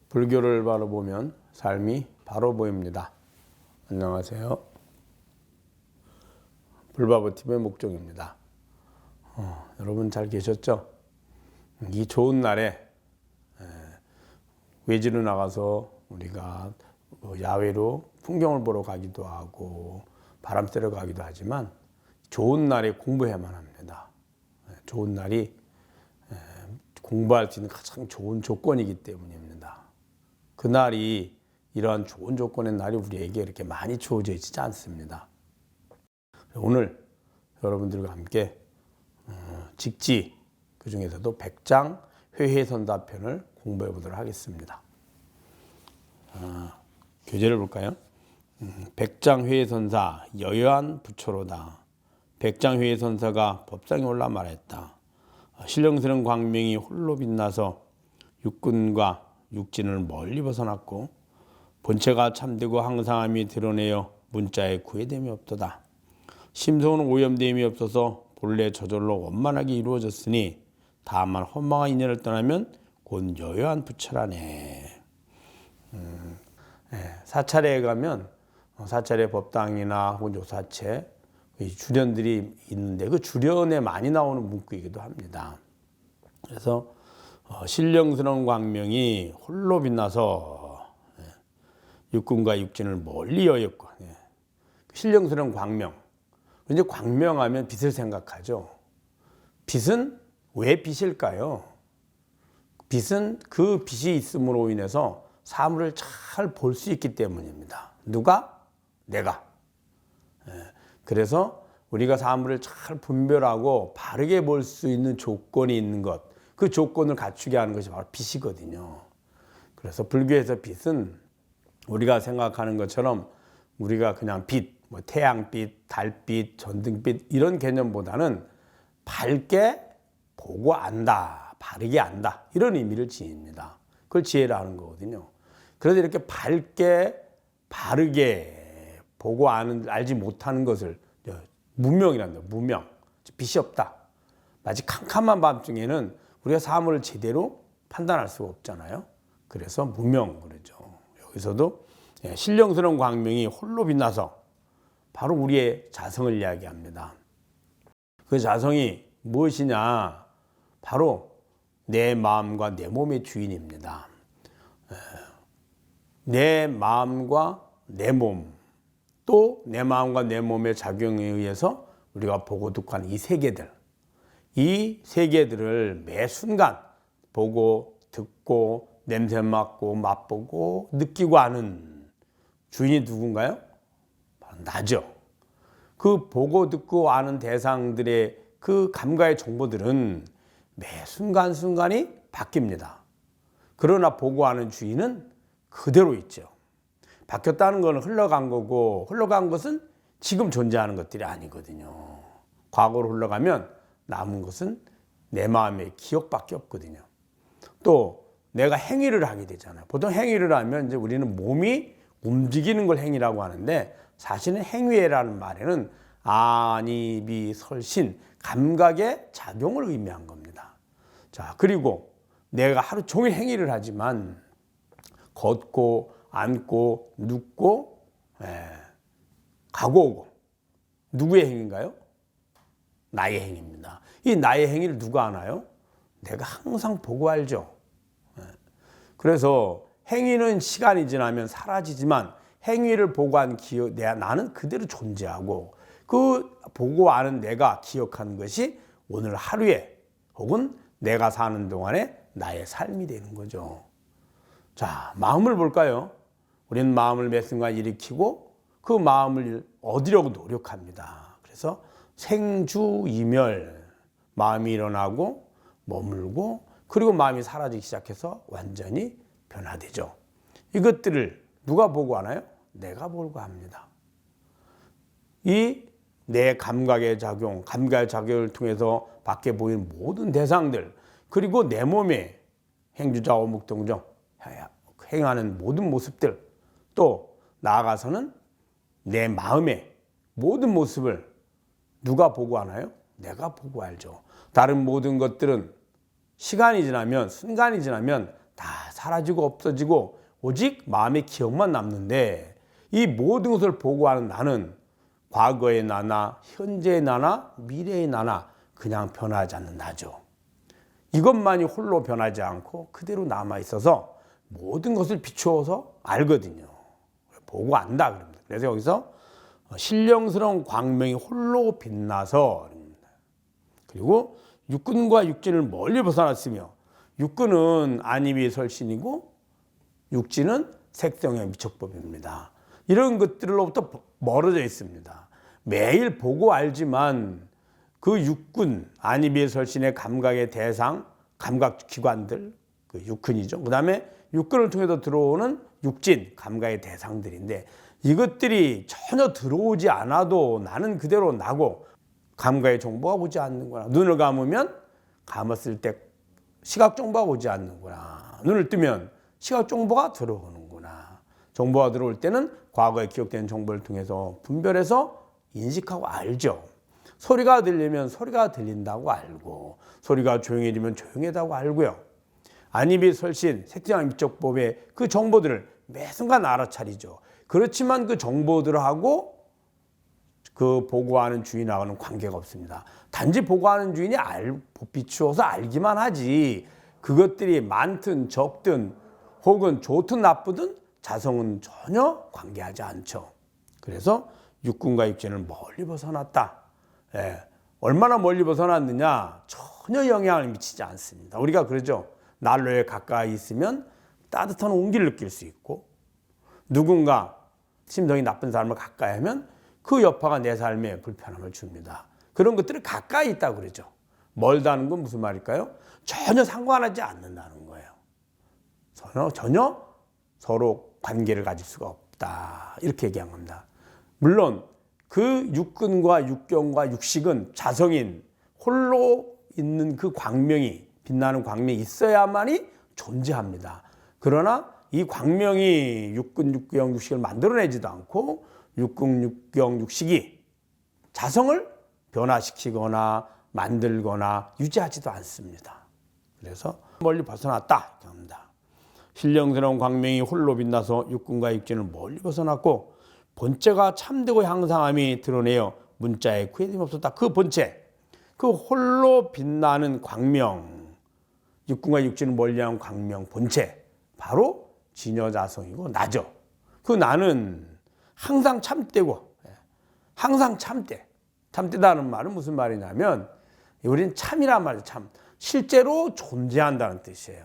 불교를 바로 보면 삶이 바로 보입니다. 안녕하세요. 불바보TV의 목종입니다. 여러분 잘 계셨죠? 이 좋은 날에 외지로 나가서 우리가 야외로 풍경을 보러 가기도 하고 바람 쐬러 가기도 하지만 좋은 날에 공부해야만 합니다. 좋은 날이 공부할 수 있는 가장 좋은 조건이기 때문입니다. 그날이 이러한 좋은 조건의 날이 우리에게 이렇게 많이 주어져 있지 않습니다. 오늘 여러분들과 함께 직지, 그 중에서도 백장 회해선다편을 공부해 보도록 하겠습니다. 교재를 볼까요? 백장 회해선사 여여한 부처로다. 백장 회해선사가 법상에 올라 말했다. 신령스러운 광명이 홀로 빛나서 육군과 육진을 멀리 벗어났고 본체가 참되고 항상함이 드러내어 문자에 구애됨이 없도다. 심성은 오염됨이 없어서 본래 저절로 원만하게 이루어졌으니 다만 허망한 인연을 떠나면 곧 여여한 부처라네. 사찰에 가면 사찰의 법당이나 혹은 요사체 주련들이 있는데 그 주련에 많이 나오는 문구이기도 합니다. 그래서 신령스러운 광명이 홀로 빛나서 육군과 육진을 멀리 여였고, 신령스러운 광명. 이제 광명하면 빛을 생각하죠. 빛은 왜 빛일까요? 빛은 그 빛이 있음으로 인해서 사물을 잘 볼 수 있기 때문입니다. 누가? 내가. 그래서 우리가 사물을 잘 분별하고 바르게 볼 수 있는 조건이 있는 것, 그 조건을 갖추게 하는 것이 바로 빛이거든요. 그래서 불교에서 빛은 우리가 생각하는 것처럼 우리가 그냥 빛, 뭐 태양빛, 달빛, 전등빛 이런 개념보다는 밝게 보고 안다, 바르게 안다 이런 의미를 지닙니다. 그걸 지혜라는 거거든요. 그래서 이렇게 밝게 바르게 보고 알지 못하는 것을 무명이란다. 무명, 빛이 없다. 마치 캄캄한 밤중에는 우리가 사물을 제대로 판단할 수가 없잖아요. 그래서 무명 그러죠. 여기서도 신령스러운 광명이 홀로 빛나서 바로 우리의 자성을 이야기합니다. 그 자성이 무엇이냐? 바로 내 마음과 내 몸의 주인입니다. 내 마음과 내 몸, 또 내 마음과 내 몸의 작용에 의해서 우리가 보고 듣고 하는 이 세계들, 이 세계들을 매 순간 보고 듣고 냄새 맡고 맛보고 느끼고 하는 주인이 누군가요? 바로 나죠. 그 보고 듣고 아는 대상들의 그 감각의 정보들은 매 순간순간이 바뀝니다. 그러나 보고 아는 주인은 그대로 있죠. 바뀌었다는 것은 흘러간 거고, 흘러간 것은 지금 존재하는 것들이 아니거든요. 과거로 흘러가면 남은 것은 내 마음의 기억밖에 없거든요. 또 내가 행위를 하게 되잖아요. 보통 행위를 하면 이제 우리는 몸이 움직이는 걸 행위라고 하는데 사실은 행위라는 말에는 아니, 비, 설신, 감각의 작용을 의미한 겁니다. 자, 그리고 내가 하루 종일 행위를 하지만 걷고 앉고 눕고 가고 오고 누구의 행위인가요? 나의 행위입니다. 이 나의 행위를 누가 아나요? 내가 항상 보고 알죠. 그래서 행위는 시간이 지나면 사라지지만 행위를 보고 한 기억, 나는 그대로 존재하고 그 보고 아는 내가 기억하는 것이 오늘 하루에 혹은 내가 사는 동안에 나의 삶이 되는 거죠. 자, 마음을 볼까요? 우리는 마음을 매 순간 일으키고 그 마음을 얻으려고 노력합니다. 그래서 생주이멸, 마음이 일어나고 머물고 그리고 마음이 사라지기 시작해서 완전히 변화되죠. 이것들을 누가 보고 하나요? 내가 보고 합니다. 이 내 감각의 작용, 감각의 작용을 통해서 밖에 보이는 모든 대상들 그리고 내 몸에 행주자 어묵동정 행하는 모든 모습들 또 나아가서는 내 마음의 모든 모습을 누가 보고 하나요? 내가 보고 알죠. 다른 모든 것들은 시간이 지나면 순간이 지나면 다 사라지고 없어지고 오직 마음의 기억만 남는데 이 모든 것을 보고하는 나는 과거의 나나 현재의 나나 미래의 나나 그냥 변하지 않는 나죠. 이것만이 홀로 변하지 않고 그대로 남아있어서 모든 것을 비추어서 알거든요. 보고 안다 그럽니다. 그래서 여기서 신령스러운 광명이 홀로 빛나서, 그리고 육군과 육진을 멀리 벗어났으며, 육군은 안입이 설신이고 육진은 색성의 미척법입니다. 이런 것들로부터 멀어져 있습니다. 매일 보고 알지만 그 육군, 안입이 설신의 감각의 대상, 감각기관들, 그 육근이죠. 그 다음에 육근을 통해서 들어오는 육진, 감각의 대상들인데 이것들이 전혀 들어오지 않아도 나는 그대로 나고 감각의 정보가 오지 않는구나. 눈을 감으면 감았을 때 시각 정보가 오지 않는구나. 눈을 뜨면 시각 정보가 들어오는구나. 정보가 들어올 때는 과거에 기억된 정보를 통해서 분별해서 인식하고 알죠. 소리가 들리면 소리가 들린다고 알고, 소리가 조용해지면 조용하다고 알고요. 안입이 설신, 색정의 미적법의 그 정보들을 매 순간 알아차리죠. 그렇지만 그 정보들하고 그 보고하는 주인하고는 관계가 없습니다. 단지 보고하는 주인이 비추어서 알기만 하지, 그것들이 많든 적든 혹은 좋든 나쁘든 자성은 전혀 관계하지 않죠. 그래서 육군과 육진을 멀리 벗어났다. 얼마나 멀리 벗어났느냐? 전혀 영향을 미치지 않습니다. 우리가 그러죠. 난로에 가까이 있으면 따뜻한 온기를 느낄 수 있고, 누군가 심성이 나쁜 사람을 가까이 하면 그 여파가 내 삶에 불편함을 줍니다. 그런 것들을 가까이 있다고 그러죠. 멀다는 건 무슨 말일까요? 전혀 상관하지 않는다는 거예요. 전혀 서로 관계를 가질 수가 없다, 이렇게 얘기한 겁니다. 물론 그 육근과 육경과 육식은 자성인 홀로 있는 그 광명이, 빛나는 광명이 있어야만이 존재합니다. 그러나 이 광명이 육근, 육경, 육식을 만들어내지도 않고 육근, 육경, 육식이 자성을 변화시키거나 만들거나 유지하지도 않습니다. 그래서 멀리 벗어났다 이렇게 합니다. 신령스러운 광명이 홀로 빛나서 육근과 육진을 멀리 벗어났고 본체가 참되고 향상함이 드러내어 문자에 구애됨이 없었다. 그 본체, 그 홀로 빛나는 광명, 육군과 육진을 멀리한 광명 본체, 바로 진여자성이고 나죠. 그 나는 항상 참되고, 항상 참되. 참되다는 말은 무슨 말이냐면 우리는 참이란 말이에요. 참. 실제로 존재한다는 뜻이에요.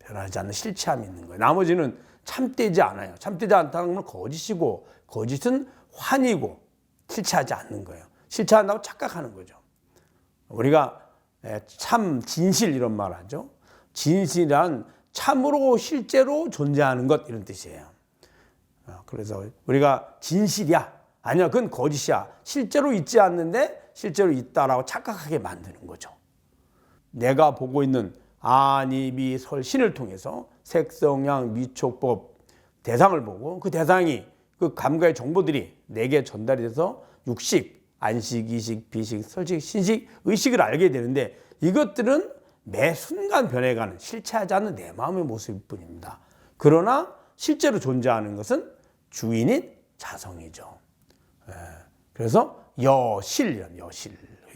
변하지 않는 실체함이 있는 거예요. 나머지는 참되지 않아요. 참되지 않다는 건 거짓이고, 거짓은 환이고 실체하지 않는 거예요. 실체한다고 착각하는 거죠. 우리가 참, 진실 이런 말 하죠. 진실한 참으로 실제로 존재하는 것, 이런 뜻이에요. 그래서 우리가 진실이야, 아니야, 그건 거짓이야, 실제로 있지 않는데 실제로 있다라고 착각하게 만드는 거죠. 내가 보고 있는 안입이 설신을 통해서 색성향 미촉법 대상을 보고 그 대상이, 그 감각의 정보들이 내게 전달이 돼서 육식, 안식, 이식, 비식, 설식, 신식, 의식을 알게 되는데 이것들은 매 순간 변해가는 실체하지 않는 내 마음의 모습일 뿐입니다. 그러나 실제로 존재하는 것은 주인인 자성이죠. 그래서 여실,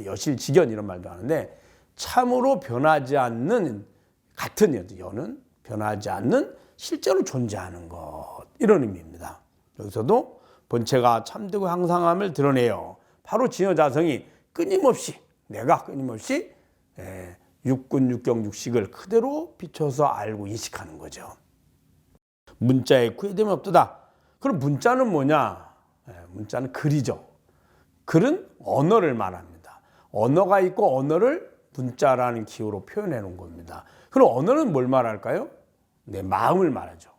여실직연 이런 말도 하는데 참으로 변하지 않는, 같은 여는 변하지 않는 실제로 존재하는 것, 이런 의미입니다. 여기서도 본체가 참되고 향상함을 드러내요. 바로 진여자성이 끊임없이, 내가 끊임없이 육군, 육경, 육식을 그대로 비춰서 알고 인식하는 거죠. 문자에 구애됨이 없도다. 그럼 문자는 뭐냐? 문자는 글이죠. 글은 언어를 말합니다. 언어가 있고 언어를 문자라는 기호로 표현해 놓은 겁니다. 그럼 언어는 뭘 말할까요? 내 마음을 말하죠.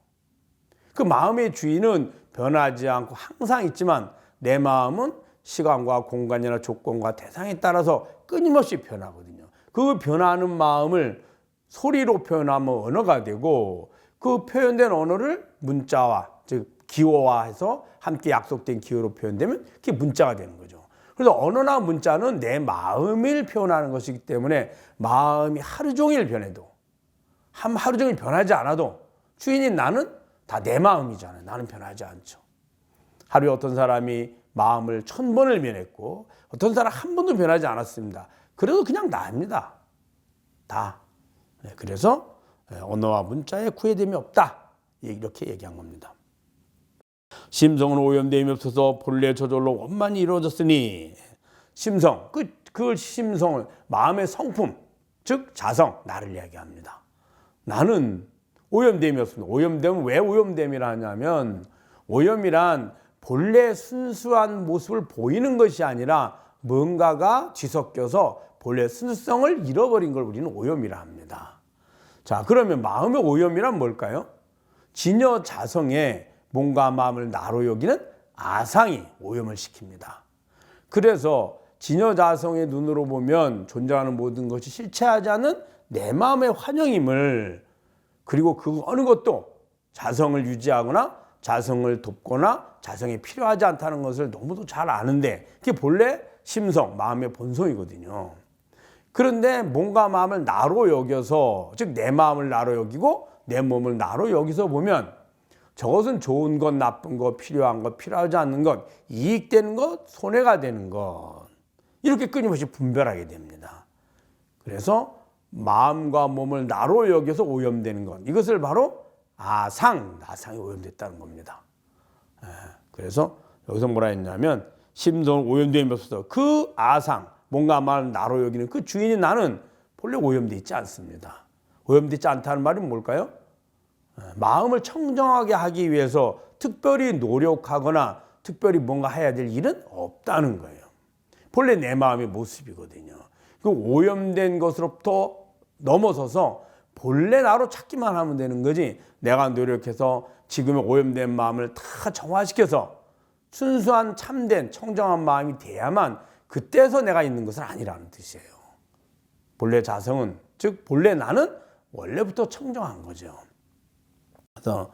그 마음의 주인은 변하지 않고 항상 있지만 내 마음은 시간과 공간이나 조건과 대상에 따라서 끊임없이 변하거든요. 그 변하는 마음을 소리로 표현하면 언어가 되고, 그 표현된 언어를 문자와, 즉 기호화해서 함께 약속된 기호로 표현되면 그게 문자가 되는 거죠. 그래서 언어나 문자는 내 마음을 표현하는 것이기 때문에 마음이 하루 종일 변해도 하루 종일 변하지 않아도 주인인 나는 다 내 마음이잖아요. 나는 변하지 않죠. 하루에 어떤 사람이 마음을 1000번을 변했고 어떤 사람 한 번도 변하지 않았습니다. 그래도 그냥 나입니다. 다. 그래서 언어와 문자에 구애됨이 없다. 이렇게 얘기한 겁니다. 심성은 오염됨이 없어서 본래 저절로 원만히 이루어졌으니 심성, 그 심성을 마음의 성품, 즉 자성, 나를 이야기합니다. 나는 오염됨이 없습니다. 오염됨은 왜 오염됨이라 하냐면 오염이란 본래 순수한 모습을 보이는 것이 아니라 뭔가가 뒤섞여서 본래 순수성을 잃어버린 걸 우리는 오염이라 합니다. 자, 그러면 마음의 오염이란 뭘까요? 진여 자성에 몸과 마음을 나로 여기는 아상이 오염을 시킵니다. 그래서 진여 자성의 눈으로 보면 존재하는 모든 것이 실체하지 않은 내 마음의 환영임을, 그리고 그 어느 것도 자성을 유지하거나 자성을 돕거나 자성이 필요하지 않다는 것을 너무도 잘 아는데 그게 본래 심성, 마음의 본성이거든요. 그런데 몸과 마음을 나로 여겨서, 즉 내 마음을 나로 여기고 내 몸을 나로 여기서 보면 저것은 좋은 것, 나쁜 것, 필요한 것, 필요하지 않는 것, 이익되는 것, 손해가 되는 것, 이렇게 끊임없이 분별하게 됩니다. 그래서 마음과 몸을 나로 여겨서 오염되는 것, 이것을 바로 아상, 나상이 오염됐다는 겁니다. 그래서 여기서 뭐라 했냐면 심성은 오염됨이 없어서 그 아상, 뭔가 마음을 나로 여기는 그 주인이 나는 본래 오염되어 있지 않습니다. 오염되어 있지 않다는 말은 뭘까요? 마음을 청정하게 하기 위해서 특별히 노력하거나 특별히 뭔가 해야 될 일은 없다는 거예요. 본래 내 마음의 모습이거든요. 그 오염된 것으로부터 넘어서서 본래 나로 찾기만 하면 되는 거지, 내가 노력해서 지금의 오염된 마음을 다 정화시켜서 순수한 참된 청정한 마음이 돼야만 그때서 내가 있는 것은 아니라는 뜻이에요. 본래 자성은, 즉 본래 나는 원래부터 청정한 거죠. 그래서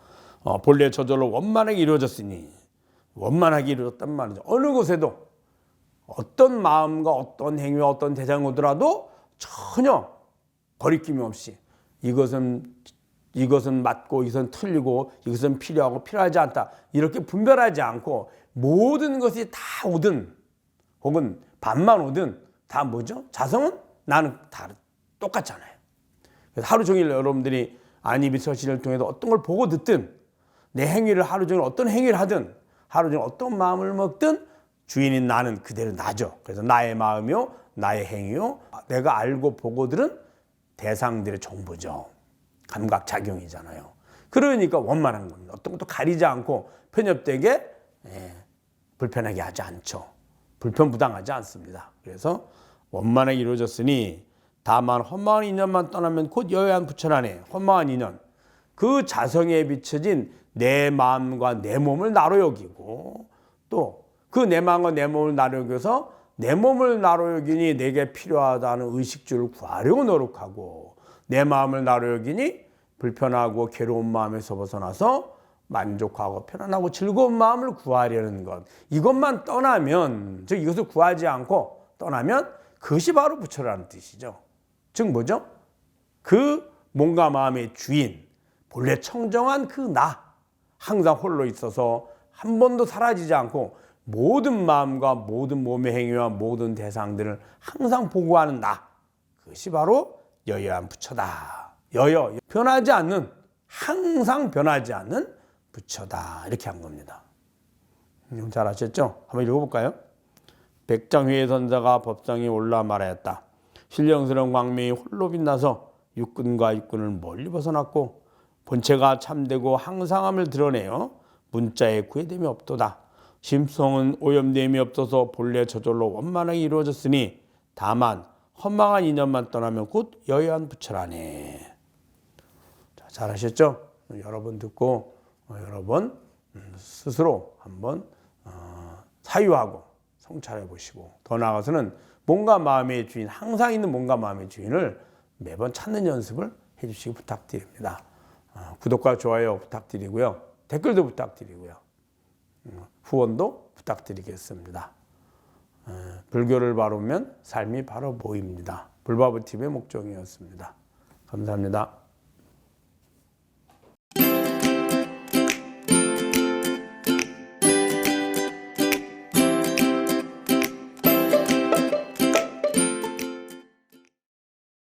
본래 저절로 원만하게 이루어졌으니, 원만하게 이루어졌단 말이죠. 어느 곳에도 어떤 마음과 어떤 행위와 어떤 대상이 오더라도 전혀 거리낌이 없이 이것은 맞고 이것은 틀리고 이것은 필요하고 필요하지 않다, 이렇게 분별하지 않고 모든 것이 다 오든 혹은 반만 오든 다 뭐죠? 자성은 나는 다 똑같잖아요. 그래서 하루 종일 여러분들이 안입이 서신을 통해서 어떤 걸 보고 듣든 내 행위를 하루 종일 어떤 행위를 하든 하루 종일 어떤 마음을 먹든 주인인 나는 그대로 나죠. 그래서 나의 마음이요, 나의 행위요, 내가 알고 보고 들은 대상들의 정보죠. 감각작용이잖아요. 그러니까 원만한 겁니다. 어떤 것도 가리지 않고 편협되게 불편하게 하지 않죠. 불편부당하지 않습니다. 그래서 원만하게 이루어졌으니 다만 헛마한 인연만 떠나면 곧 여여한 부처라네. 헛마한 인연, 그 자성에 비춰진 내 마음과 내 몸을 나로 여기고 또 그 내 마음과 내 몸을 나로 여겨서 내 몸을 나로 여기니 내게 필요하다는 의식주를 구하려고 노력하고 내 마음을 나로 여기니 불편하고 괴로운 마음에서 벗어나서 만족하고 편안하고 즐거운 마음을 구하려는 것, 이것만 떠나면, 즉 이것을 구하지 않고 떠나면 그것이 바로 부처라는 뜻이죠. 즉 뭐죠? 그 몸과 마음의 주인, 본래 청정한 그 나, 항상 홀로 있어서 한 번도 사라지지 않고 모든 마음과 모든 몸의 행위와 모든 대상들을 항상 보고하는 나, 그것이 바로 여여한 부처다. 여여, 변하지 않는, 항상 변하지 않는 부처다, 이렇게 한 겁니다. 잘 아셨죠? 한번 읽어볼까요? 백장회의 선사가 법상에 올라 말하였다. 신령스러운 광명이 홀로 빛나서 육군과 육군을 멀리 벗어났고 본체가 참되고 항상함을 드러내어 문자에 구애됨이 없도다. 심성은 오염됨이 없어서 본래 저절로 원만하게 이루어졌으니 다만 헛망한 인연만 떠나면 곧 여여한 부처라네. 자, 잘 하셨죠? 여러 번 듣고 여러 번 스스로 한번 사유하고 성찰해 보시고, 더 나아가서는 몸과 마음의 주인, 항상 있는 몸과 마음의 주인을 매번 찾는 연습을 해주시기 부탁드립니다. 구독과 좋아요 부탁드리고요. 댓글도 부탁드리고요. 후원도 부탁드리겠습니다. 불교를 바르면 삶이 바로 보입니다. 불바보TV의 목적이었습니다. 감사합니다.